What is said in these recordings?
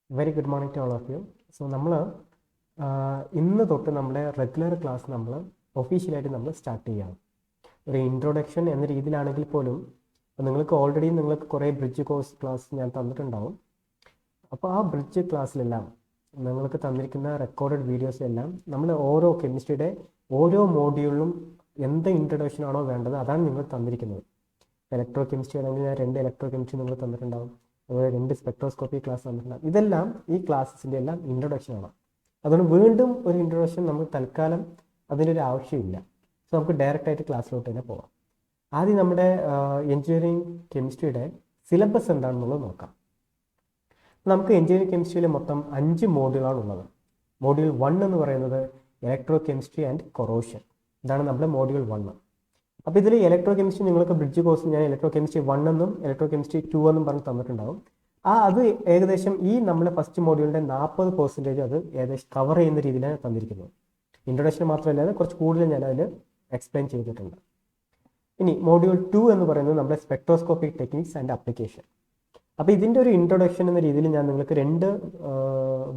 Very good morning to all of you. So, നമ്മൾ ഇന്ന് തൊട്ട് നമ്മുടെ റെഗുലർ ക്ലാസ് നമ്മൾ ഒഫീഷ്യലായിട്ട് നമ്മൾ സ്റ്റാർട്ട് ചെയ്യുകയാണ്. ഒരു ഇൻട്രൊഡക്ഷൻ എന്ന രീതിയിലാണെങ്കിൽ പോലും നിങ്ങൾക്ക് ഓൾറെഡി നിങ്ങൾക്ക് കുറേ ബ്രിഡ്ജ് കോഴ്സ് ക്ലാസ് ഞാൻ തന്നിട്ടുണ്ടാവും. അപ്പോൾ ആ ബ്രിഡ്ജ് ക്ലാസ്സിലെല്ലാം നിങ്ങൾക്ക് തന്നിരിക്കുന്ന റെക്കോർഡഡ് വീഡിയോസിലെല്ലാം നമ്മൾ ഓരോ കെമിസ്ട്രിയുടെ ഓരോ മോഡ്യൂളിലും എന്ത് ഇൻട്രൊഡക്ഷൻ ആണോ വേണ്ടത് അതാണ് നിങ്ങൾ തന്നിരിക്കുന്നത്. ഇലക്ട്രോ കെമിസ്ട്രി ആണെങ്കിൽ ഞാൻ 2 ഇലക്ട്രോ കെമിസ്ട്രി നിങ്ങൾ തന്നിട്ടുണ്ടാവും, അതുപോലെ 2 സ്പെക്ട്രോസ്കോപ്പി ക്ലാസ് തന്നിട്ടുണ്ടാകും. ഇതെല്ലാം ഈ ക്ലാസ്സിൻ്റെ എല്ലാം ഇൻട്രൊഡക്ഷൻ ആണ്. അതുകൊണ്ട് വീണ്ടും ഒരു ഇൻട്രൊഡക്ഷൻ നമുക്ക് തൽക്കാലം അതിൻ്റെ ഒരു ആവശ്യമില്ല. സോ നമുക്ക് ഡയറക്റ്റായിട്ട് ക്ലാസ്സിലോട്ട് തന്നെ പോകാം. ആദ്യം നമ്മുടെ എഞ്ചിനീയറിംഗ് കെമിസ്ട്രിയുടെ സിലബസ് എന്താണെന്നുള്ളത് നോക്കാം. നമുക്ക് എഞ്ചിനീയറിംഗ് കെമിസ്ട്രിയിൽ മൊത്തം 5 മോഡ്യൂളാണ് ഉള്ളത്. മോഡ്യൂൾ 1 എന്ന് പറയുന്നത് ഇലക്ട്രോ കെമിസ്ട്രി ആൻഡ് കൊറോഷൻ. ഇതാണ് നമ്മുടെ മോഡ്യൂൾ 1. അപ്പോൾ ഇതിൽ ഇലക്ട്രോ കെമിസ്ട്രി നിങ്ങൾക്ക് ബ്രിഡ്ജ് കോഴ്സ് ഞാൻ ഇലക്ട്രോ കെമിസ്ട്രി 1 എന്നും ഇലക്ട്രോ കെമിസ്ട്രി 2 എന്നും പറഞ്ഞ് തന്നിട്ടുണ്ടാവും. അത് ഏകദേശം ഈ നമ്മുടെ ഫസ്റ്റ് മോഡ്യൂളിൻ്റെ 40% അത് ഏകദേശം കവർ ചെയ്യുന്ന രീതിയിലാണ് തന്നിരിക്കുന്നത്. ഇൻട്രൊഡക്ഷൻ മാത്രമല്ലാതെ കുറച്ച് കൂടുതൽ ഞാൻ അതിൽ എക്സ്പ്ലെയിൻ ചെയ്തിട്ടുണ്ട്. ഇനി മോഡ്യൂൾ 2 എന്ന് പറയുന്നത് നമ്മുടെ സ്പെക്ട്രോസ്കോപ്പിക് ടെക്നിക്സ് ആൻഡ് ആപ്ലിക്കേഷൻ. അപ്പോൾ ഇതിൻ്റെ ഒരു ഇൻട്രൊഡക്ഷൻ എന്ന രീതിയിൽ ഞാൻ നിങ്ങൾക്ക് 2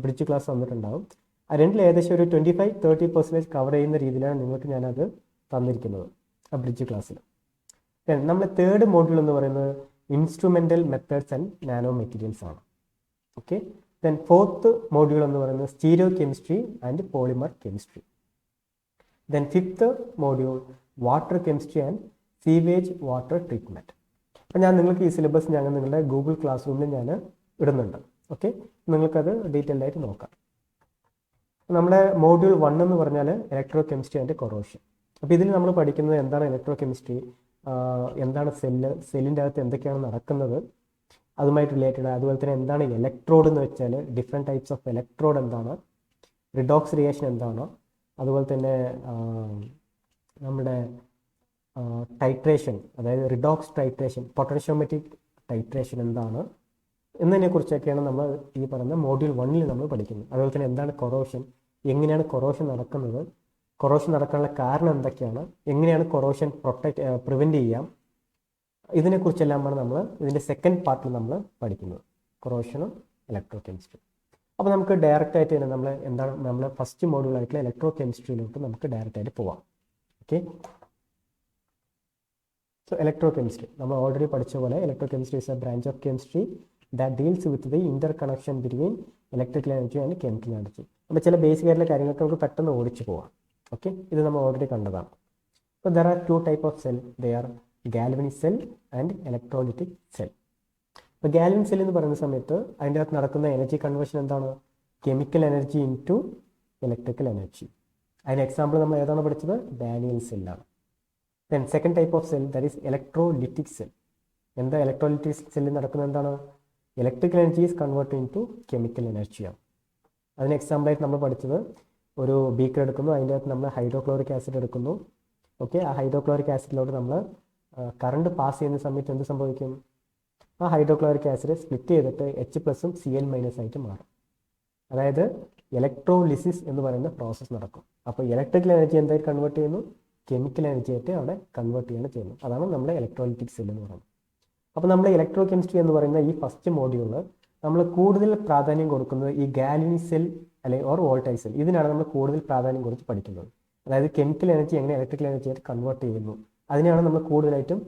ബ്രിഡ്ജ് ക്ലാസ് തന്നിട്ടുണ്ടാവും. ആ രണ്ടിൽ ഏകദേശം ഒരു 25-30% കവർ ചെയ്യുന്ന രീതിയിലാണ് നിങ്ങൾക്ക് ഞാനത് തന്നിരിക്കുന്നത് ആ ബ്രിഡ്ജ് ക്ലാസ്സിൽ. നമ്മൾ തേർഡ് മോഡ്യൂൾ എന്ന് പറയുന്നത് instrumental methods and nano materials ആണ്. ഓക്കെ. ദെൻ ഫോർത്ത് മോഡ്യൂൾ എന്ന് പറയുന്നത് stereo chemistry and polymer chemistry. Then fifth module water chemistry and sewage water treatment. അപ്പം ഞാൻ നിങ്ങൾക്ക് ഈ സിലബസ് ഞാൻ നിങ്ങളുടെ ഗൂഗിൾ ക്ലാസ് റൂമിൽ ഞാൻ ഇടുന്നുണ്ട്. ഓക്കെ, നിങ്ങൾക്കത് ഡീറ്റെയിൽഡ് ആയിട്ട് നോക്കാം. നമ്മുടെ മോഡ്യൂൾ 1 എന്ന് പറഞ്ഞാൽ ഇലക്ട്രോ കെമിസ്ട്രി ആൻഡ് കൊറോഷൻ. അപ്പോൾ ഇതിൽ നമ്മൾ പഠിക്കുന്നത് എന്താണ് ഇലക്ട്രോ കെമിസ്ട്രി, എന്താണ് സെല്ലിൻ്റെ അകത്ത് എന്തൊക്കെയാണ് നടക്കുന്നത് അതുമായിട്ട് റിലേറ്റഡ്. അതുപോലെ തന്നെ എന്താണ് ഇലക്ട്രോഡ് എന്ന് വെച്ചാൽ ഡിഫറെൻറ്റ് ടൈപ്സ് ഓഫ് ഇലക്ട്രോഡ് എന്താണ്, റിഡോക്സ് റിയേഷൻ എന്താണ്, അതുപോലെ തന്നെ നമ്മുടെ ടൈട്രേഷൻ, അതായത് റിഡോക്സ് ടൈട്രേഷൻ, പൊട്ടൻഷ്യോമെട്രിക് ടൈട്രേഷൻ എന്താണ് എന്നതിനെക്കുറിച്ചൊക്കെയാണ് നമ്മൾ ഈ പറയുന്ന മോഡ്യൂൾ 1 നമ്മൾ പഠിക്കുന്നത്. അതുപോലെ തന്നെ എന്താണ് കൊറോഷൻ, എങ്ങനെയാണ് കൊറോഷൻ നടക്കുന്നത്, കൊറോഷൻ നടക്കാനുള്ള കാരണം എന്തൊക്കെയാണ്, എങ്ങനെയാണ് കൊറോഷൻ പ്രിവെൻറ്റ് ചെയ്യാം, ഇതിനെക്കുറിച്ചെല്ലാമാണ് നമ്മൾ ഇതിൻ്റെ സെക്കൻഡ് പാർട്ടിൽ നമ്മൾ പഠിക്കുന്നത്, കൊറോഷനും ഇലക്ട്രോ കെമിസ്ട്രി. അപ്പോൾ നമുക്ക് ഡയറക്റ്റായിട്ട് തന്നെ നമ്മൾ ഫസ്റ്റ് മോഡ്യൂളായിട്ടുള്ള ഇലക്ട്രോ കെമിസ്ട്രിയിലോട്ട് നമുക്ക് ഡയറക്റ്റായിട്ട് പോവാം. ഓക്കെ. സോ ഇലക്ട്രോ കെമിസ്ട്രി നമ്മൾ ഓൾറെഡി പഠിച്ച പോലെ electro chemistry is A branch of chemistry that deals with the Inter connection between electrical energy and chemical energy. അപ്പോൾ ചില ബേസിക് ആയിട്ടുള്ള കാര്യങ്ങൾക്ക് നമുക്ക് പെട്ടെന്ന് ഓടിച്ചു പോവാം. ഓക്കെ, ഇത് നമ്മൾ ഓൾറെഡി കണ്ടതാണ്. അപ്പോൾ there are 2 type of cell. They are galvanic cell and electrolytic cell. അപ്പോൾ ഗാൽവനിക് സെൽ എന്ന് പറയുന്ന സമയത്ത് അതിൻ്റെ അകത്ത് നടക്കുന്ന എനർജി കൺവേർഷൻ എന്താണ്, chemical energy into electrical energy. അതിന് എക്സാമ്പിൾ നമ്മൾ ഏതാണ് പഠിച്ചത്, ഡാനിയൽ സെല്ലാണ്. Then second type of cell that is electrolytic cell. എന്താ ഇലക്ട്രോലിറ്റിക് സെല്ലിൽ നടക്കുന്നത് എന്താണ്, electrical energy is convert into chemical എനർജിയാണ്. അതിന് എക്സാമ്പിളായിട്ട് നമ്മൾ പഠിച്ചത് ഒരു ബീക്കർ എടുക്കുന്നു, അതിൻ്റെ അകത്ത് നമ്മൾ ഹൈഡ്രോക്ലോറിക് ആസിഡ് എടുക്കുന്നു. ഓക്കെ, ആ ഹൈഡ്രോക്ലോറിക് ആസിഡിലോട്ട് നമ്മൾ കറണ്ട് പാസ് ചെയ്യുന്ന സമയത്ത് എന്ത് സംഭവിക്കും, ആ ഹൈഡ്രോക്ലോറിക് ആസിഡ് സ്പ്ലിറ്റ് ചെയ്തിട്ട് H+ഉം Cl- ആയിട്ട് മാറും. അതായത് ഇലക്ട്രോലിസിസ് എന്ന് പറയുന്ന പ്രോസസ്സ് നടക്കും. അപ്പോൾ ഇലക്ട്രിക്കൽ എനർജി എന്തായിട്ട് കൺവേർട്ട് ചെയ്യുന്നു, കെമിക്കൽ എനർജി ആയിട്ട് അവിടെ കൺവേർട്ട് ചെയ്യാണ് ചെയ്യുന്നത്. അതാണ് നമ്മുടെ ഇലക്ട്രോലിറ്റിക് സെൽ എന്ന് പറയുന്നത്. അപ്പോൾ നമ്മൾ ഇലക്ട്രോ കെമിസ്ട്രി എന്ന് പറയുന്ന ഈ ഫസ്റ്റ് മോഡ്യൂളിൽ നമ്മൾ കൂടുതൽ പ്രാധാന്യം കൊടുക്കുന്നത് ഈ ഗാൽവനിക് സെൽ അല്ലെങ്കിൽ ഓർ വോൾട്ടൈക് സെൽ, ഇതിനാണ് നമ്മൾ കൂടുതൽ പ്രാധാന്യം കൊടുത്ത് പഠിക്കുന്നത്. അതായത് കെമിക്കൽ എനർജി എങ്ങനെ ഇലക്ട്രിക്കൽ എനർജി ആയിട്ട് കൺവേർട്ട് ചെയ്യുന്നു, അതിനെയാണ് നമ്മൾ കൂടുതലായിട്ടും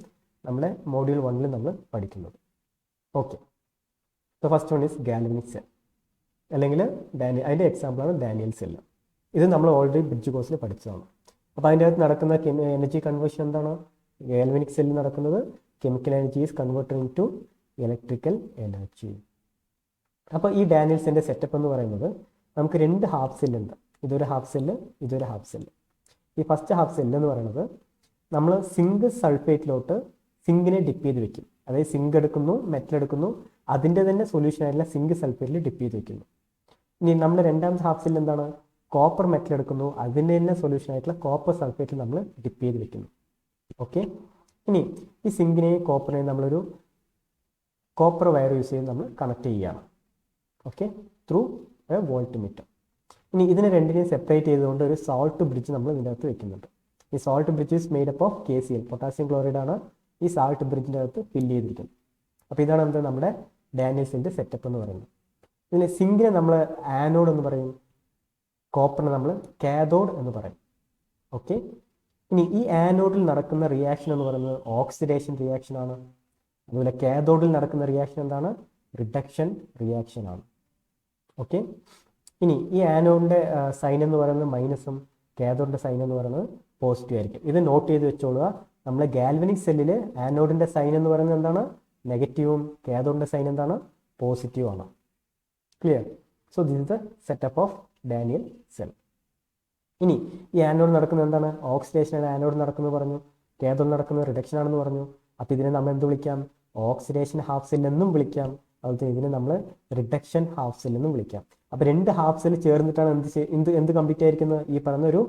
നമ്മുടെ മോഡ്യൂൾ 1 നമ്മൾ പഠിക്കുന്നത്. Okay, so first one is galvanic cell അല്ലെങ്കിൽ അതിൻ്റെ എക്സാമ്പിളാണ് ഡാനിയൽ സെൽ. ഇത് നമ്മൾ ഓൾറെഡി ബ്രിഡ്ജ് കോഴ്സിൽ പഠിച്ചതാണ്. അപ്പോൾ അതിൻ്റെ അകത്ത് നടക്കുന്ന എനർജി കൺവേർഷൻ എന്താണ്, ഗാൽവനിക് സെല്ലിൽ നടക്കുന്നത് chemical energy is converted into electrical energy. അപ്പോൾ ഈ ഡാനിയൽ സെല്ലിൻ്റെ സെറ്റപ്പ് എന്ന് പറയുന്നത് നമുക്ക് 2 ഹാഫ് സെല്ലുണ്ട്. ഇതൊരു ഹാഫ് സെല്ല്, ഇതൊരു ഹാഫ് സെല്ല്. ഈ ഫസ്റ്റ് ഹാഫ് സെല്ല് എന്ന് പറയുന്നത് നമ്മൾ സിങ്ക് സൾഫേറ്റിലോട്ട് സിങ്കിനെ ഡിപ്പ് ചെയ്ത് വെക്കും. അതായത് സിങ്ക് എടുക്കുന്നു, മെറ്റൽ എടുക്കുന്നു, അതിൻ്റെ തന്നെ സൊല്യൂഷൻ ആയിട്ടുള്ള സിങ്ക് സൾഫേറ്റിൽ ഡിപ്പ് ചെയ്ത് വെക്കുന്നു. ഇനി നമ്മൾ രണ്ടാമത്തെ ഹാഫ് സെല്ല് എന്താണ്, കോപ്പർ മെറ്റൽ എടുക്കുന്നു, അതിൻ്റെ തന്നെ സൊല്യൂഷൻ ആയിട്ടുള്ള കോപ്പർ സൾഫേറ്റിൽ നമ്മൾ ഡിപ്പ് ചെയ്ത് വെക്കുന്നു. ഓക്കെ, ഇനി ഈ സിങ്കിനെയും കോപ്പറിനെയും നമ്മളൊരു കോപ്പർ വയർ യൂസ് ചെയ്ത് നമ്മൾ കണക്ട് ചെയ്യുകയാണ്. Okay, through A volt meter. ഇനി ഇതിനെ രണ്ടിനെയും സെപ്പറേറ്റ് ചെയ്തുകൊണ്ട് ഒരു സോൾട്ട് ബ്രിഡ്ജ് നമ്മൾ ഇതിൻ്റെ അകത്ത് വെക്കുന്നുണ്ട്. ഈ salt bridge is made up of KCl, potassium chloride ആണ് ഈ സാൾട്ട് ബ്രിഡ്ജിൻ്റെ അകത്ത് ഫില്ല് ചെയ്തിരിക്കുന്നത്. അപ്പോൾ ഇതാണ് നമ്മുടെ ഡാനിയൽ സെല്ലിൻ്റെ സെറ്റപ്പ് എന്ന് പറയുന്നത്. ഇതിന് സിങ്കിനെ നമ്മൾ ആനോഡ് എന്ന് പറയും, കോപ്പറിനെ നമ്മൾ കാഥോഡ് എന്ന് പറയും. ഓക്കെ, ഇനി ഈ ആനോഡിൽ നടക്കുന്ന റിയാക്ഷൻ എന്ന് പറയുന്നത് ഓക്സിഡേഷൻ റിയാക്ഷൻ ആണ്. അതുപോലെ കാഥോഡിൽ നടക്കുന്ന റിയാക്ഷൻ എന്താണ്? റിഡക്ഷൻ റിയാക്ഷൻ ആണ്. ഓക്കെ, ഇനി ഈ ആനോഡിൻ്റെ സൈൻ എന്ന് പറയുന്നത് മൈനസും കാഥോഡിൻ്റെ സൈൻ എന്ന് പറയുന്നത് പോസിറ്റീവ് ആയിരിക്കും. ഇത് നോട്ട് ചെയ്ത് വെച്ചോളുക. നമ്മളെ ഗാൽവനിക് സെല്ലിൽ ആനോഡിൻ്റെ സൈൻ എന്ന് പറയുന്നത് എന്താണ്? നെഗറ്റീവും കാഥോഡിൻ്റെ സൈൻ എന്താണ്? പോസിറ്റീവ് ആണ്. Clear? So this is the setup of Daniel cell. ഇനി ഈ ആനോഡ് നടക്കുന്നത് എന്താണ്? ഓക്സിഡേഷനാണ് ആനോഡ് നടക്കുന്നത് പറഞ്ഞു, കാഥോഡ് നടക്കുന്നത് റിഡക്ഷൻ ആണെന്ന് പറഞ്ഞു. അപ്പോൾ ഇതിനെ നമ്മൾ എന്ത് വിളിക്കാം? ഓക്സിഡേഷൻ ഹാഫ് സെൽ എന്നും വിളിക്കാം. അതുപോലെ ഇതിനെ നമ്മൾ റിഡക്ഷൻ ഹാഫ് സെൽ എന്നും വിളിക്കാം. അപ്പോൾ രണ്ട് ഹാഫ് സെൽ ചേർന്നിട്ടാണ് എന്ത് കംപ്ലീറ്റ് ആയിരിക്കുന്നത്? ഈ പറയുന്ന ഒരു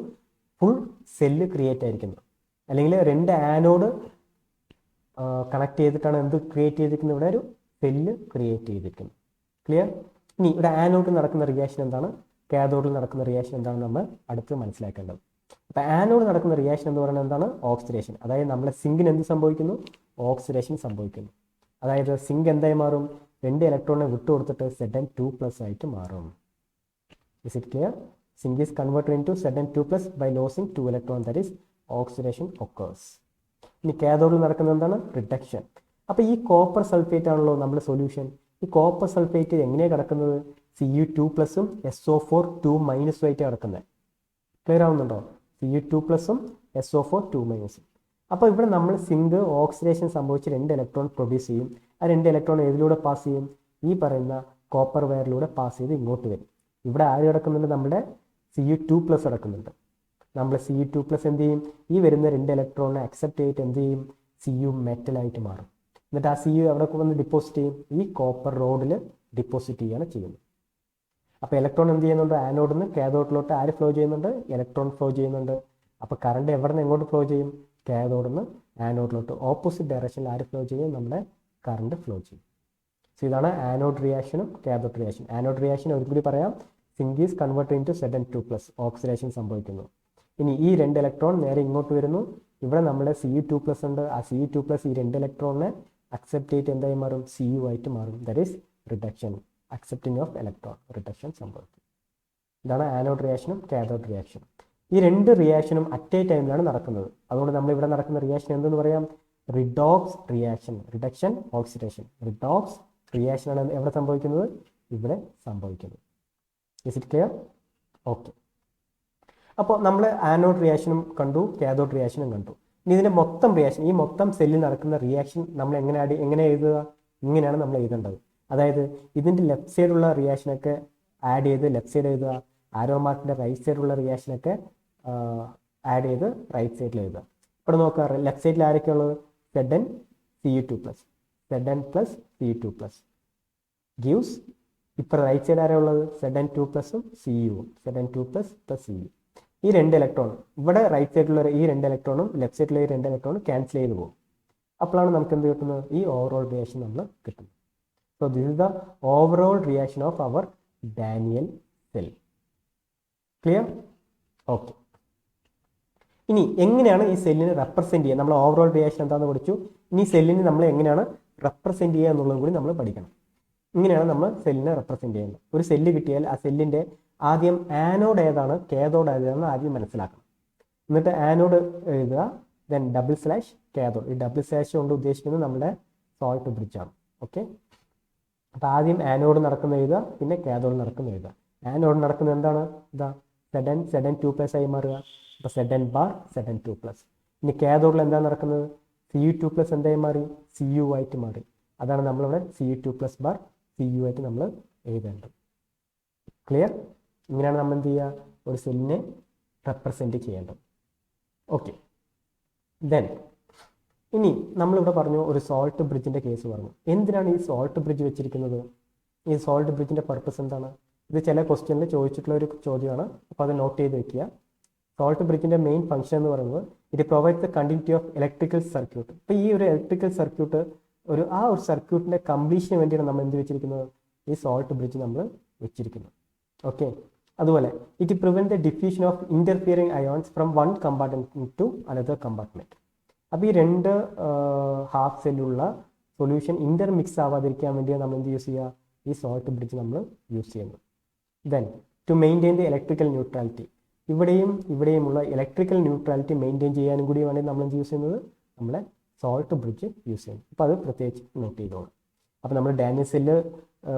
ഫുൾ സെല്ല് ക്രിയേറ്റ് ആയിരിക്കുന്നത്. അല്ലെങ്കിൽ രണ്ട് ആനോഡ് കണക്ട് ചെയ്തിട്ടാണ് എന്ത് ക്രിയേറ്റ് ചെയ്തിരിക്കുന്നത്? ഇവിടെ ഒരു സെല്ല് ക്രിയേറ്റ് ചെയ്തിരിക്കുന്നത്. ക്ലിയർ? ഇനി ഇവിടെ ആനോഡിൽ നടക്കുന്ന റിയാക്ഷൻ എന്താണ്, കാഥോഡിൽ നടക്കുന്ന റിയാക്ഷൻ എന്താണ് നമ്മൾ അടുത്ത് മനസ്സിലാക്കേണ്ടത്. അപ്പോൾ ആനോഡ് നടക്കുന്ന റിയാക്ഷൻ എന്ന് പറയുന്നത് എന്താണ്? ഓക്സിഡേഷൻ. അതായത് നമ്മളെ സിങ്കിന് എന്ത് സംഭവിക്കുന്നു? ഓക്സിഡേഷൻ സംഭവിക്കുന്നു. അതായത് സിങ്ക് എന്തായി മാറും? രണ്ട് ഇലക്ട്രോണിനെ വിട്ടുകൊടുത്തിട്ട് Zn2+ ആയിട്ട് മാറും. Is it clear? Zinc is converted into Zn2+ by losing 2 electron, that is oxidation occurs. ഇനി കാഥോഡിൽ നടക്കുന്നത് എന്താണ്? റിഡക്ഷൻ. അപ്പോൾ ഈ കോപ്പർ സൾഫേറ്റ് ആണല്ലോ നമ്മുടെ സൊല്യൂഷൻ. ഈ കോപ്പർ സൾഫേറ്റ് എങ്ങനെയാണ് കിടക്കുന്നത്? Cu2+ഉം SO4 2- ആയിട്ട് കിടക്കുന്നത്. ക്ലിയർ ആവുന്നുണ്ടോ? Cu2+ഉം SO4 2-. അപ്പോൾ ഇവിടെ നമ്മൾ സിങ്ക് ഓക്സിഡേഷൻ സംഭവിച്ച് 2 ഇലക്ട്രോൺ പ്രൊഡ്യൂസ് ചെയ്യും. ആ 2 ഇലക്ട്രോൺ ഏതിലൂടെ പാസ് ചെയ്യും? ഈ പറയുന്ന കോപ്പർ വയറിലൂടെ പാസ് ചെയ്ത് ഇങ്ങോട്ട് വരും. ഇവിടെ ആര് കിടക്കുന്നുണ്ട്? നമ്മുടെ Cu2+ കിടക്കുന്നുണ്ട്. നമ്മൾ Cu2+ എന്ത് ചെയ്യും? ഈ വരുന്ന 2 ഇലക്ട്രോണിനെ അക്സെപ്റ്റ് ചെയ്തിട്ട് എന്ത് ചെയ്യും? Cu മെറ്റലായിട്ട് മാറും. എന്നിട്ട് ആ Cu എവിടെ വന്ന് ഡിപ്പോസിറ്റ് ചെയ്യും? ഈ കോപ്പർ റോഡിൽ ഡിപ്പോസിറ്റ് ചെയ്യുകയാണ് ചെയ്യുന്നത്. അപ്പോൾ ഇലക്ട്രോൺ എന്ത് ചെയ്യുന്നുണ്ട്? ആനോഡിൽ നിന്ന് കാഥോഡിലോട്ട് ആര് ഫ്ലോ ചെയ്യുന്നുണ്ട്? ഇലക്ട്രോൺ ഫ്ലോ ചെയ്യുന്നുണ്ട്. അപ്പോൾ കറണ്ട് എവിടെ നിന്ന് എങ്ങോട്ട് ഫ്ലോ ചെയ്യും? കാഥോഡിൽ നിന്ന് ആനോഡിലോട്ട് ഓപ്പോസിറ്റ് ഡയറക്ഷനിൽ ആര് ഫ്ലോ ചെയ്യും? നമ്മുടെ കറണ്ട് ഫ്ലോ ചെയ്യും. സോ ഇതാണ് ആനോഡ് റിയാക്ഷനും കാഥോഡ് റിയാക്ഷൻ. ആനോഡ് റിയാക്ഷൻ ഒരു കൂടി പറയാം, zinc is converted into Zn2+, oxidation സംഭവിക്കുന്നു. ഇനി ഈ 2 ഇലക്ട്രോൺ നേരെ ഇങ്ങോട്ട് വരുന്നു. ഇവിടെ നമ്മുടെ Cu2+ ഉണ്ട്. ആ Cu2+ ഈ 2 ഇലക്ട്രോണിനെ അക്സെപ്റ്റ് ചെയ്തിട്ട് എന്തായി മാറും? Cu ആയിട്ട് മാറും. That is reduction, accepting of electron, reduction സംഭവിക്കും. ഇതാണ് ആനോഡ് റിയാക്ഷനും കാഥോഡ് റിയാക്ഷനും. ഈ 2 റിയാക്ഷനും അറ്റ് എ ടൈമിലാണ് നടക്കുന്നത്. അതുകൊണ്ട് നമ്മൾ ഇവിടെ നടക്കുന്ന റിയാക്ഷൻ എന്തെന്ന് പറയാം? Redox reaction. Reduction, oxidation. Redox reaction ആണ് എവിടെ സംഭവിക്കുന്നത്? ഇവിടെ സംഭവിക്കുന്നത്. Is it clear? ഓക്കെ. അപ്പോൾ നമ്മൾ ആനോഡ് റിയാക്ഷനും കണ്ടു, കാഥോഡ് റിയാക്ഷനും കണ്ടു. ഇനി ഇതിൻ്റെ മൊത്തം റിയാക്ഷൻ, ഈ മൊത്തം സെല്ലിൽ നടക്കുന്ന റിയാക്ഷൻ നമ്മൾ എങ്ങനെ എഴുതുക? ഇങ്ങനെയാണ് നമ്മൾ എഴുതേണ്ടത്. അതായത് ഇതിൻ്റെ ലെഫ്റ്റ് സൈഡുള്ള റിയാക്ഷനൊക്കെ ആഡ് ചെയ്ത് ലെഫ്റ്റ് സൈഡ് എഴുതുക. ആരോ മാർക്കിൻ്റെ റൈറ്റ് സൈഡുള്ള റിയാക്ഷനൊക്കെ ആഡ് ചെയ്ത് റൈറ്റ് സൈഡിൽ എഴുതുക. ഇവിടെ നോക്കുക, ലെഫ്റ്റ് സൈഡിൽ ആരൊക്കെ ഉള്ളത്? Zn Cu2+, Zn+Cu2+ gives. ഇപ്പോൾ റൈറ്റ് സൈഡ് ആരാ ഉള്ളത്? Zn2+ഉം Cuവും. Zn2+ + Cu. ഈ 2 ഇലക്ട്രോൺ ഇവിടെ റൈറ്റ് സൈഡിലുള്ള ഈ 2 ഇലക്ട്രോണും ലെഫ്റ്റ് സൈഡിലുള്ള ഈ 2 ഇലക്ട്രോണും ക്യാൻസൽ ചെയ്ത് പോകും. അപ്പോഴാണ് നമുക്ക് എന്ത് കിട്ടുന്നത്? ഈ ഓവറോൾ റിയാക്ഷൻ നമ്മൾ കിട്ടുന്നത്. So this is the overall reaction of our Daniell cell. Clear? Okay. ഇനി എങ്ങനെയാണ് ഈ സെല്ലിനെ റെപ്രസെന്റ് ചെയ്യുക? നമ്മൾ ഓവറോൾ റിയാക്ഷൻ എന്താണെന്ന് പഠിച്ചു. ഇനി സെല്ലിനെ നമ്മൾ എങ്ങനെയാണ് റെപ്രസെന്റ് ചെയ്യുക എന്നുള്ളതും കൂടി നമ്മൾ പഠിക്കണം. ഇങ്ങനെയാണ് നമ്മൾ സെല്ലിനെ റെപ്രസെന്റ് ചെയ്യുന്നത്. ഒരു സെല്ല് കിട്ടിയാൽ ആ സെല്ലിന്റെ ആദ്യം ആനോഡ് ഏതാണ്, കാഥോഡ് ഏതാണെന്ന് ആദ്യം മനസ്സിലാക്കണം. എന്നിട്ട് ആനോഡ് എഴുതുക, ദെൻ /കാഥോഡ്. ഈ // കൊണ്ട് ഉദ്ദേശിക്കുന്നത് നമ്മുടെ സോൾട്ട് ബ്രിഡ്ജ് ആണ്. ഓക്കെ. അപ്പോൾ ആദ്യം ആനോഡ് നടക്കുന്ന എഴുതുക, പിന്നെ കാഥോഡ് നടക്കുന്ന എഴുതുക. ആനോഡ് നടക്കുന്നത് എന്താണ്? ഇതാ Zn2+ ആയി മാറുക. അപ്പോൾ Zn⁻Zn2+. ഇനി കാഥോഡിൽ എന്താണ് നടക്കുന്നത്? Cu2+ എന്തായി മാറി? Cu ആയിട്ട് മാറി. അതാണ് നമ്മളിവിടെ Cu2+/ Cu ആയിട്ട് നമ്മൾ എഴുതേണ്ടത്. ക്ലിയർ? ഇങ്ങനെയാണ് നമ്മൾ എന്ത് ചെയ്യുക? ഒരു സെല്ലിനെ റെപ്രസെൻറ്റ് ചെയ്യേണ്ടത്. ഓക്കെ. ദെൻ ഇനി നമ്മളിവിടെ പറഞ്ഞു ഒരു സോൾട്ട് ബ്രിഡ്ജിൻ്റെ കേസ് പറഞ്ഞു. എന്തിനാണ് ഈ സോൾട്ട് ബ്രിഡ്ജ് വെച്ചിരിക്കുന്നത്? ഈ സോൾട്ട് ബ്രിഡ്ജിൻ്റെ പർപ്പസ് എന്താണ്? ഇത് ചില ക്വസ്റ്റ്യനിൽ ചോദിച്ചിട്ടുള്ള ഒരു ചോദ്യമാണ്. അപ്പോൾ അത് നോട്ട് ചെയ്ത് വെക്കുക. സോൾട്ട് ബ്രിഡ്ജിൻ്റെ മെയിൻ ഫംഗ്ഷൻ എന്ന് പറയുന്നത് it provides the continuity of electrical circuit. ഇപ്പോൾ ഈ ഒരു ഇലക്ട്രിക്കൽ സർക്യൂട്ട് ഒരു സർക്യൂട്ടിൻ്റെ കംപ്ലീഷന് വേണ്ടിയാണ് നമ്മൾ എന്ത് വെച്ചിരിക്കുന്നത്? ഈ സോൾട്ട് ബ്രിഡ്ജ് നമ്മൾ വെച്ചിരിക്കുന്നത്. ഓക്കെ. അതുപോലെ it prevent the diffusion of interfering ions from one compartment to another compartment. അപ്പോൾ ഈ 2 ഹാഫ് സെല്ലുള്ള സൊല്യൂഷൻ ഇന്റർമിക്സ് ആവാതിരിക്കാൻ വേണ്ടിയാണ് നമ്മൾ എന്ത് യൂസ് ചെയ്യുക? ഈ സോൾട്ട് ബ്രിഡ്ജ് നമ്മൾ യൂസ് ചെയ്യുന്നത്. Then to maintain the electrical neutrality, ഇവിടെയുമുള്ള ഇലക്ട്രിക്കൽ ന്യൂട്രാലിറ്റി മെയിൻറ്റെയിൻ ചെയ്യാനും കൂടി വേണമെങ്കിൽ നമ്മൾ എന്ത് യൂസ് ചെയ്യുന്നത്, നമ്മളെ സോൾട്ട് ബ്രിഡ്ജ് യൂസ് ചെയ്യുന്നു. അപ്പോൾ അത് പ്രത്യേകിച്ച് നോട്ട് ചെയ്തോളൂ. അപ്പോൾ നമ്മൾ ഡാനിയൽ സെല്ല്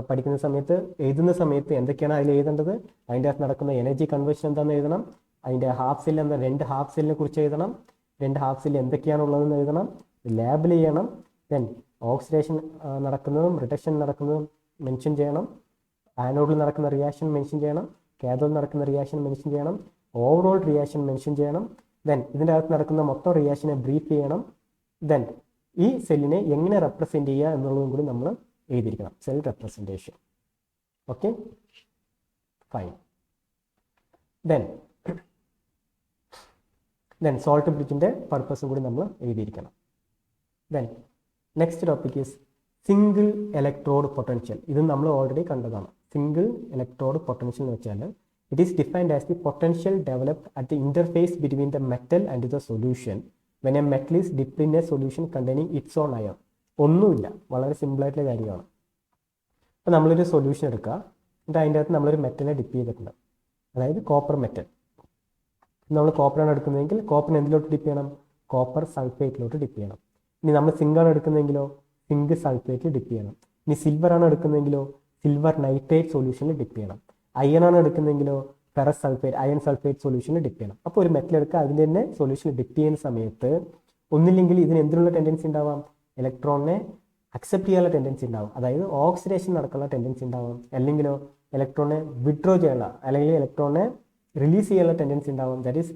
പഠിക്കുന്ന സമയത്ത് എഴുതുന്ന സമയത്ത് എന്തൊക്കെയാണ് അതിൽ എഴുതേണ്ടത്, അതിൻ്റെ അകത്ത് നടക്കുന്ന എനർജി കൺവേർഷൻ എന്താണെന്ന് എഴുതണം, അതിൻ്റെ ഹാഫ് സെല്ല് എന്താ, 2 ഹാഫ് സെല്ലിനെ കുറിച്ച് എഴുതണം, 2 ഹാഫ് സെല്ല് എന്തൊക്കെയാണുള്ളതെന്ന് എഴുതണം, ലേബിൾ ചെയ്യണം. ദെൻ ഓക്സിഡേഷൻ നടക്കുന്നതും റിഡക്ഷൻ നടക്കുന്നതും മെൻഷൻ ചെയ്യണം, ആനോഡിൽ നടക്കുന്ന റിയാക്ഷൻ മെൻഷൻ ചെയ്യണം, കാഥോഡിൽ നടക്കുന്ന റിയാക്ഷൻ മെൻഷൻ ചെയ്യണം, ഓവറോൾ റിയാക്ഷൻ മെൻഷൻ ചെയ്യണം. ദെൻ ഇതിൻ്റെ അകത്ത് നടക്കുന്ന മൊത്തം റിയാക്ഷനെ ബ്രീഫ് ചെയ്യണം. ദെൻ ഈ സെല്ലിനെ എങ്ങനെ റെപ്രസെൻറ്റ് ചെയ്യുക എന്നുള്ളതും കൂടി നമ്മൾ എഴുതിയിരിക്കണം, cell representation. Okay, fine. Then salt ബ്രിഡ്ജിൻ്റെ പർപ്പസും കൂടി നമ്മൾ എഴുതിയിരിക്കണം. Then next topic is single electrode potential. ഇത് നമ്മൾ ഓൾറെഡി കണ്ടതാണ്. സിംഗിൾ ഇലക്ട്രോഡ് പൊട്ടൻഷ്യൽ എന്ന് വെച്ചാൽ it is defined as the potential developed at the interface between the metal and the solution when a metal is dipped in a solution containing its own ion. ഒന്നുമില്ല, വളരെ സിമ്പിളായിട്ടുള്ള കാര്യമാണ്. അപ്പോൾ നമ്മളൊരു solution എടുക്കുക, എന്നിട്ട് അതിൻ്റെ അകത്ത് നമ്മളൊരു മെറ്റലിനെ ഡിപ്പ് ചെയ്തിട്ടുണ്ട്, അതായത് കോപ്പർ മെറ്റൽ. നമ്മൾ കോപ്പറാണ് എടുക്കുന്നതെങ്കിൽ കോപ്പറിന് എന്തിലോട്ട് ഡിപ്പ് ചെയ്യണം, കോപ്പർ സൾഫേറ്റിലോട്ട് ഡിപ്പ് ചെയ്യണം. ഇനി നമ്മൾ സിങ്കാണ് എടുക്കുന്നതെങ്കിലോ സിങ്ക് സൾഫേറ്റിൽ ഡിപ്പ് ചെയ്യണം. ഇനി സിൽവറാണ് എടുക്കുന്നതെങ്കിലോ സിൽവർ നൈട്രേറ്റ് സൊല്യൂഷനിൽ ഡിപ്പ് ചെയ്യണം. അയണാണ് എടുക്കുന്നതെങ്കിലോ ഫെറസ് സൾഫേറ്റ് അയൺ സൾഫേറ്റ് സൊല്യൂഷനിൽ ഡിപ്പ് ചെയ്യണം. അപ്പോൾ ഒരു മെറ്റൽ എടുക്കുക, അതിൻ്റെ തന്നെ സൊല്യൂഷനിൽ ഡിപ്പ് ചെയ്യുന്ന സമയത്ത് ഒന്നില്ലെങ്കിൽ ഇതിന് എന്തിനുള്ള ടെൻഡൻസി ഉണ്ടാവാം, ഇലക്ട്രോണിനെ അക്സെപ്റ്റ് ചെയ്യാനുള്ള ടെൻഡൻസി ഉണ്ടാവും, അതായത് ഓക്സിഡേഷൻ നടക്കാനുള്ള ടെൻഡൻസി ഉണ്ടാവും. അല്ലെങ്കിലോ ഇലക്ട്രോണിനെ വിഡ്രോ ചെയ്യാനുള്ള അല്ലെങ്കിൽ ഇലക്ട്രോണിനെ റിലീസ് ചെയ്യാനുള്ള ടെൻഡൻസി ഉണ്ടാവും. ദാറ്റ് ഈസ്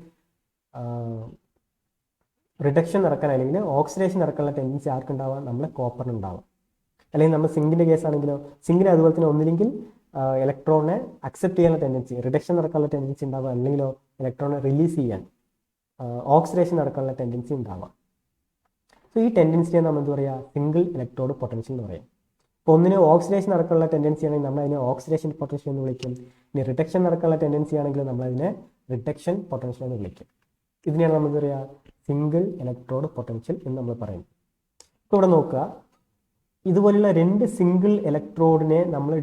റിഡക്ഷൻ നടക്കാൻ അല്ലെങ്കിൽ ഓക്സിഡേഷൻ നടക്കാനുള്ള ടെൻഡൻസി ആർക്കുണ്ടാവാം, നമ്മളെ കോപ്പറിനുണ്ടാവും. അല്ലെങ്കിൽ നമ്മൾ സിങ്കിൻ്റെ കേസ് ആണെങ്കിലോ സിങ്കിന് അതുപോലെ തന്നെ ഒന്നില്ലെങ്കിൽ ഇലക്ട്രോണിനെ അക്സെപ്റ്റ് ചെയ്യാനുള്ള ടെൻഡൻസി റിഡക്ഷൻ നടക്കാനുള്ള ടെൻഡൻസി ഉണ്ടാവാം, അല്ലെങ്കിലോ ഇലക്ട്രോണിനെ റിലീസ് ചെയ്യാൻ ഓക്സിഡേഷൻ നടക്കാനുള്ള ടെൻഡൻസി ഉണ്ടാവാം. സോ ഈ ടെൻഡൻസിയെ നമ്മൾ എന്ത് പറയുക, സിംഗിൾ ഇലക്ട്രോഡ് പൊട്ടൻഷ്യൽ എന്ന് പറയും. അപ്പോൾ ഒന്നിന് ഓക്സിഡേഷൻ നടക്കാനുള്ള ടെൻഡൻസി ആണെങ്കിൽ നമ്മൾ അതിനെ ഓക്സിഡേഷൻ പൊട്ടൻഷ്യൽ എന്ന് വിളിക്കും. ഇനി റിഡക്ഷൻ നടക്കാനുള്ള ടെൻഡൻസി ആണെങ്കിൽ നമ്മൾ അതിനെ റിഡക്ഷൻ പൊട്ടൻഷ്യൽ എന്ന് വിളിക്കും. ഇതിനെയാണ് നമ്മൾ എന്താ പറയുക, സിംഗിൾ ഇലക്ട്രോഡ് പൊട്ടൻഷ്യൽ എന്ന് നമ്മൾ പറയും. ഇപ്പോൾ ഇവിടെ നോക്കുക, ഇതുപോലുള്ള 2 സിംഗിൾ ഇലക്ട്രോഡിനെ നമ്മൾ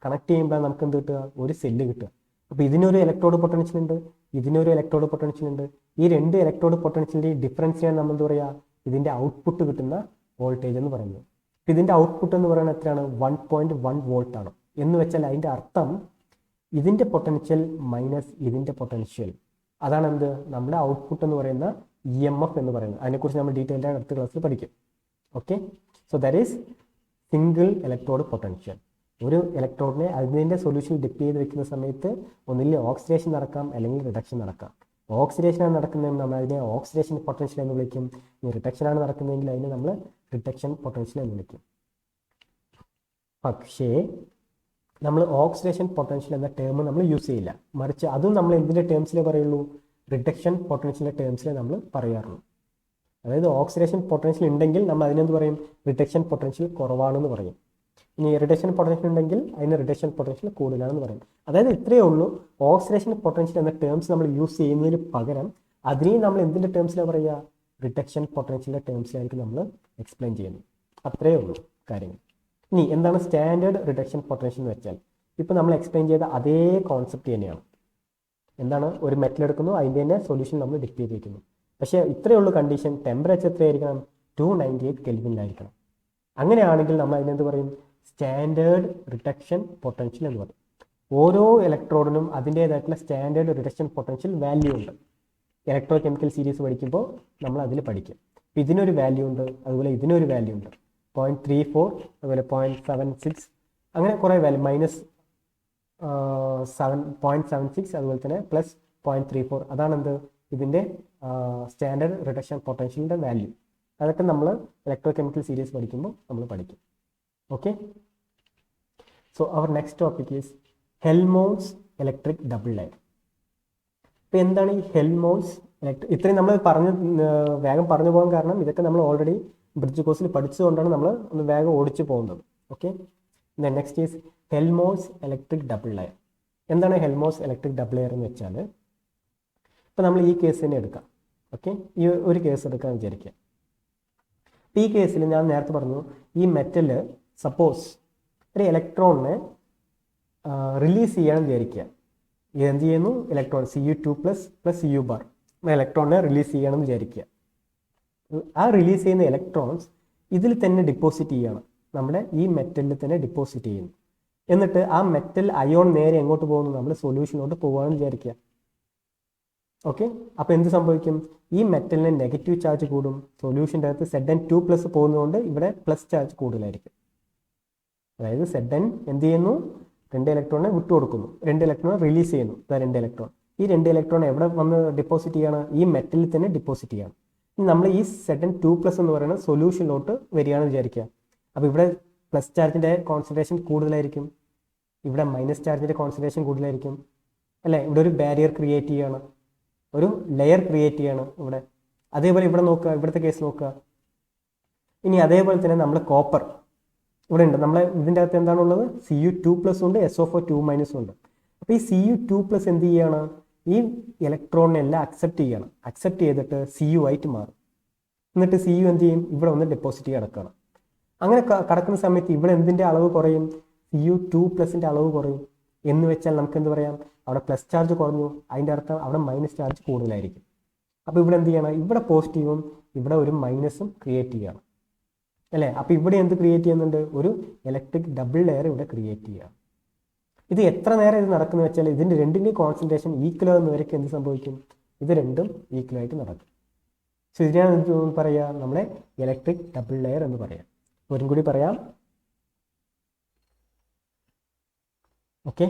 കണക്ട് ചെയ്യുമ്പോൾ നമുക്ക് എന്ത് കിട്ടുക, ഒരു സെല്ല് കിട്ടുക. അപ്പോൾ ഇതിനൊരു ഇലക്ട്രോഡ് പൊട്ടൻഷ്യൽ ഉണ്ട്, ഇതിനൊരു ഇലക്ട്രോഡ് പൊട്ടൻഷ്യൽ ഉണ്ട്. ഈ 2 ഇലക്ട്രോഡ് പൊട്ടൻഷ്യലിൻ്റെ ഡിഫറൻസിനാണ് നമ്മൾ എന്താ പറയുക, ഇതിൻ്റെ ഔട്ട്പുട്ട് കിട്ടുന്ന വോൾട്ടേജ് എന്ന് പറയുന്നത്. ഇതിൻ്റെ ഔട്ട്പുട്ട് എന്ന് പറയുന്നത് എത്രയാണ്, 1.1 വോൾട്ട് ആണ്. എന്ന് വെച്ചാൽ അതിൻ്റെ അർത്ഥം ഇതിൻ്റെ പൊട്ടൻഷ്യൽ മൈനസ് ഇതിൻ്റെ പൊട്ടൻഷ്യൽ, അതാണ് എന്ത് നമ്മുടെ ഔട്ട്പുട്ട് എന്ന് പറയുന്ന EMF എന്ന് പറയുന്നത്. അതിനെക്കുറിച്ച് നമ്മൾ ഡീറ്റെയിൽഡ് ആയിട്ട് അടുത്ത ക്ലാസ്സിൽ പഠിക്കും. Okay, so that is single electrode potential. ഒരു ഇലക്ട്രോഡിനെ അതിൻ്റെ സൊല്യൂഷൻ ഡിപ്പ് ചെയ്ത് വെക്കുന്ന സമയത്ത് ഒന്നില്ലെങ്കിൽ ഓക്സിഡേഷൻ നടക്കാം അല്ലെങ്കിൽ റിഡക്ഷൻ നടക്കാം. ഓക്സിഡേഷനാണ് നടക്കുന്നതെങ്കിൽ നമ്മൾ അതിനെ ഓക്സിഡേഷൻ പൊട്ടൻഷ്യൽ എന്ന് വിളിക്കും. ഇനി റിഡക്ഷനാണ് നടക്കുന്നതെങ്കിൽ അതിനെ നമ്മൾ റിഡക്ഷൻ പൊട്ടൻഷ്യൽ എന്ന് വിളിക്കും. പക്ഷേ നമ്മൾ ഓക്സിഡേഷൻ പൊട്ടൻഷ്യൽ എന്ന ടേം നമ്മൾ യൂസ് ചെയ്യില്ല, മറിച്ച് അതും നമ്മൾ എന്തിൻ്റെ ടേംസിലേ പറയുള്ളൂ, റിഡക്ഷൻ പൊട്ടൻഷ്യലിൻ്റെ ടേംസിലേ നമ്മൾ പറയാറുള്ളൂ. അതായത് ഓക്സിഡേഷൻ പൊട്ടൻഷ്യൽ ഉണ്ടെങ്കിൽ നമ്മൾ അതിനെന്ത് പറയും, റിഡക്ഷൻ പൊട്ടൻഷ്യൽ കുറവാണെന്ന് പറയും. ഇനി റിഡക്ഷൻ പൊട്ടൻഷ്യൽ ഉണ്ടെങ്കിൽ അതിന് റിഡക്ഷൻ പൊട്ടൻഷ്യൽ കൂടുതലാണെന്ന് പറയും. അതായത് ഇത്രയേ ഉള്ളൂ, ഓക്സിഡേഷൻ പൊട്ടൻഷ്യൽ എന്ന ടേംസ് നമ്മൾ യൂസ് ചെയ്യുന്നതിന് പകരം അതിനെയും നമ്മൾ എന്തിൻ്റെ ടേംസിലാണ് പറയുക, റിഡക്ഷൻ പൊട്ടൻഷ്യലിൻ്റെ ടേംസിലായിരിക്കും നമ്മൾ എക്സ്പ്ലെയിൻ ചെയ്യുന്നത്. അത്രയേ ഉള്ളൂ കാര്യങ്ങൾ. ഇനി എന്താണ് സ്റ്റാൻഡേർഡ് റിഡക്ഷൻ പൊട്ടൻഷ്യൽ എന്ന് വെച്ചാൽ, ഇപ്പോൾ നമ്മൾ എക്സ്പ്ലെയിൻ ചെയ്ത അതേ കോൺസെപ്റ്റ് തന്നെയാണ്. എന്താണ്, ഒരു മെറ്റൽ എടുക്കുന്നു, അതിൻ്റെ തന്നെ സൊല്യൂഷൻ നമ്മൾ ഡിപ്പ് ചെയ്ത് വയ്ക്കുന്നു. പക്ഷേ ഇത്രയേ ഉള്ളൂ കണ്ടീഷൻ, ടെമ്പറേച്ചർ എത്രയായിരിക്കണം, 298 കെൽവിനിലായിരിക്കണം. അങ്ങനെയാണെങ്കിൽ നമ്മൾ അതിനെന്ത് പറയും, സ്റ്റാൻഡേർഡ് റിഡക്ഷൻ പൊട്ടൻഷ്യൽ എന്ന് പറയും. ഓരോ ഇലക്ട്രോഡിനും അതിൻ്റേതായിട്ടുള്ള സ്റ്റാൻഡേർഡ് റിഡക്ഷൻ പൊട്ടൻഷ്യൽ വാല്യൂ ഉണ്ട്. ഇലക്ട്രോ കെമിക്കൽ സീരീസ് പഠിക്കുമ്പോൾ നമ്മൾ അതിൽ പഠിക്കും. അപ്പോൾ ഇതിനൊരു വാല്യൂ ഉണ്ട്, അതുപോലെ ഇതിനൊരു വാല്യൂ ഉണ്ട്, 0.34, അതുപോലെ 0.76, അങ്ങനെ കുറേ വാല്യൂ, -7.76, അതുപോലെ തന്നെ +0.34, അതാണെന്ത് ഇതിൻ്റെ സ്റ്റാൻഡേർഡ് റിഡക്ഷൻ പൊട്ടൻഷ്യലിൻ്റെ വാല്യൂ. അതൊക്കെ നമ്മൾ ഇലക്ട്രോ കെമിക്കൽ സീരീസ് പഠിക്കുമ്പോൾ നമ്മൾ പഠിക്കും. Okay, so our next topic is Helmholtz electric double layer. ഇപ്പോൾ എന്താണ് ഈ ഹെൽമോൾട്ട്സ് ഇലക്ട്രിക്, ഇത്രയും നമ്മൾ വേഗം പറഞ്ഞു പോകാൻ കാരണം ഇതൊക്കെ നമ്മൾ ഓൾറെഡി ബ്രിഡ്ജ് കോഴ്സിൽ പഠിച്ചതുകൊണ്ടാണ് നമ്മൾ ഒന്ന് വേഗം ഓടിച്ചു പോകുന്നത്. Okay, next is Helmholtz electric double layer. എന്താണ് ഹെൽമോൾട്ട്സ് ഇലക്ട്രിക് ഡബിൾ ലെയർ എന്ന് വെച്ചാൽ, ഇപ്പോൾ നമ്മൾ ഈ കേസ് തന്നെ എടുക്കാം. ഓക്കെ, ഈ ഒരു കേസ് എടുക്കാൻ വിചാരിക്കുക. ഈ കേസിൽ ഞാൻ നേരത്തെ പറഞ്ഞു, ഈ മെറ്റല് സപ്പോസ് ഒരു ഇലക്ട്രോണിനെ റിലീസ് ചെയ്യാൻ വിചാരിക്കുക. എന്ത് ചെയ്യുന്നു? Electron Cu2 plus Cu bar ഇലക്ട്രോണിനെ റിലീസ് ചെയ്യണമെന്ന് വിചാരിക്കുക. ആ റിലീസ് ചെയ്യുന്ന ഇലക്ട്രോൺസ് ഇതിൽ തന്നെ ഡിപ്പോസിറ്റ് ചെയ്യണം, നമ്മുടെ ഈ മെറ്റലിൽ തന്നെ ഡിപ്പോസിറ്റ് ചെയ്യുന്നു. എന്നിട്ട് ആ മെറ്റൽ അയോൺ നേരെ എങ്ങോട്ട് പോകുന്നു? നമ്മൾ സൊല്യൂഷനിലോട്ട് പോകുകയാണെന്ന് വിചാരിക്കുക. ഓക്കെ, അപ്പോൾ എന്ത് സംഭവിക്കും? ഈ മെറ്റലിന് നെഗറ്റീവ് ചാർജ് കൂടും. സൊല്യൂഷൻ്റെ അകത്ത് Zn2+ പോകുന്നതുകൊണ്ട് ഇവിടെ പ്ലസ് ചാർജ് കൂടുതലായിരിക്കും. അതായത് Zn എന്ത് ചെയ്യുന്നു? 2 ഇലക്ട്രോണിനെ വിട്ടുകൊടുക്കുന്നു, 2 ഇലക്ട്രോൺ റിലീസ് ചെയ്യുന്നു. 2 ഇലക്ട്രോൺ, ഈ 2 ഇലക്ട്രോൺ എവിടെ വന്ന് ഡിപ്പോസിറ്റ് ചെയ്യണം? ഈ മെറ്റലിൽ തന്നെ ഡിപ്പോസിറ്റ് ചെയ്യണം. നമ്മൾ ഈ Zn2+ എന്ന് പറയുന്ന സൊല്യൂഷനിലോട്ട് വരികയാണെന്ന് വിചാരിക്കുക. അപ്പോൾ ഇവിടെ പ്ലസ് ചാർജിൻ്റെ കോൺസെൻട്രേഷൻ കൂടുതലായിരിക്കും, ഇവിടെ മൈനസ് ചാർജിൻ്റെ കോൺസെൻട്രേഷൻ കൂടുതലായിരിക്കും അല്ലേ? ഇവിടെ ഒരു ബാരിയർ ക്രിയേറ്റ് ചെയ്യാണ്, ഒരു ലെയർ ക്രിയേറ്റ് ചെയ്യാണ് ഇവിടെ. അതേപോലെ ഇവിടെ നോക്കുക, ഇവിടുത്തെ കേസ് നോക്കുക. ഇനി അതേപോലെ തന്നെ നമ്മൾ കോപ്പർ ഇവിടെ ഉണ്ട്. നമ്മൾ ഇതിൻ്റെ അകത്ത് എന്താണുള്ളത്? Cu2+ ഉണ്ട്, SO4 ഉണ്ട്. അപ്പോൾ ഈ Cu2+ എന്ത് ചെയ്യാണ്? ഈ ഇലക്ട്രോണിനെല്ലാം അക്സെപ്റ്റ് ചെയ്യണം. അക്സെപ്റ്റ് ചെയ്തിട്ട് Cu ആയിട്ട് മാറും. എന്നിട്ട് Cu എന്ത് ചെയ്യും? ഇവിടെ ഒന്ന് ഡെപ്പോസിറ്റ് കിടക്കണം. അങ്ങനെ കടക്കുന്ന സമയത്ത് ഇവിടെ എന്തിൻ്റെ അളവ് കുറയും? Cu2+ൻ്റെ അളവ് കുറയും. എന്ന് വെച്ചാൽ നമുക്ക് എന്ത് പറയാം? അവിടെ പ്ലസ് ചാർജ് കുറഞ്ഞു, അതിൻ്റെ അർത്ഥം അവിടെ മൈനസ് ചാർജ് കൂടുതലായിരിക്കും. അപ്പോൾ ഇവിടെ എന്ത് ചെയ്യണം? ഇവിടെ പോസിറ്റീവും ഇവിടെ ഒരു മൈനസും ക്രിയേറ്റ് ചെയ്യണം അല്ലേ? അപ്പോൾ ഇവിടെ എന്ത് ക്രിയേറ്റ് ചെയ്യുന്നുണ്ട്? ഒരു ഇലക്ട്രിക് ഡബിൾ ലെയർ ഇവിടെ ക്രിയേറ്റ് ചെയ്യുക. ഇത് എത്ര നേരം ഇത് നടക്കുന്നത് വെച്ചാൽ ഇതിൻ്റെ രണ്ടിൻ്റെയും കോൺസെൻട്രേഷൻ ഈക്വൽ ആകുന്നവരൊക്കെ എന്ത് സംഭവിക്കും? ഇത് രണ്ടും ഈക്വൽ ആയിട്ട് നടക്കും. സോ ഇതിനാണ് എന്ത് പറയുക? നമ്മളെ ഇലക്ട്രിക് ഡബിൾ ലെയർ എന്ന് പറയാം. ഒരും കൂടി പറയാം. ഓക്കെ.